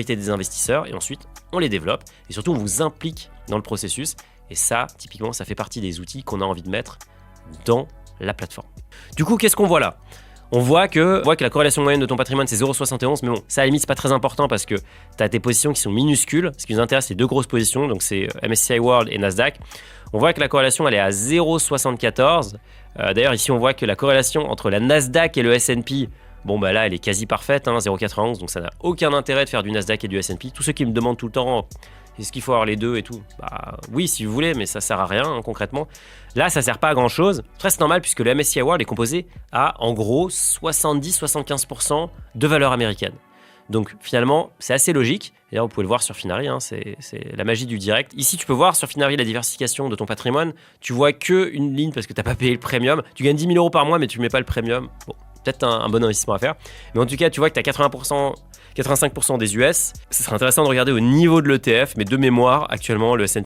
des investisseurs et ensuite on les développe et surtout on vous implique dans le processus et ça typiquement ça fait partie des outils qu'on a envie de mettre dans la plateforme. Du coup qu'est-ce qu'on voit là? On voit que la corrélation moyenne de ton patrimoine c'est 0,71 mais bon ça à la limite c'est pas très important parce que tu as des positions qui sont minuscules. Ce qui nous intéresse c'est deux grosses positions donc c'est MSCI World et Nasdaq. On voit que la corrélation elle est à 0,74. D'ailleurs ici on voit que la corrélation entre la Nasdaq et le S&P, bon bah là elle est quasi parfaite, 0,91, donc ça n'a aucun intérêt de faire du Nasdaq et du S&P. Tous ceux qui me demandent tout le temps est-ce qu'il faut avoir les deux et tout, bah oui si vous voulez mais ça sert à rien concrètement. Là ça sert pas à grand chose, très c'est normal puisque le MSCI World est composé à en gros 70-75% de valeur américaine. Donc finalement c'est assez logique, d'ailleurs vous pouvez le voir sur Finari, c'est la magie du direct. Ici tu peux voir sur Finari la diversification de ton patrimoine, tu vois qu'une ligne parce que tu n'as pas payé le premium, tu gagnes 10 000 € par mois mais tu ne mets pas le premium, bon. Peut-être un bon investissement à faire. Mais en tout cas, tu vois que tu as 85% des US. Ce serait intéressant de regarder au niveau de l'ETF, mais de mémoire, actuellement, le S&P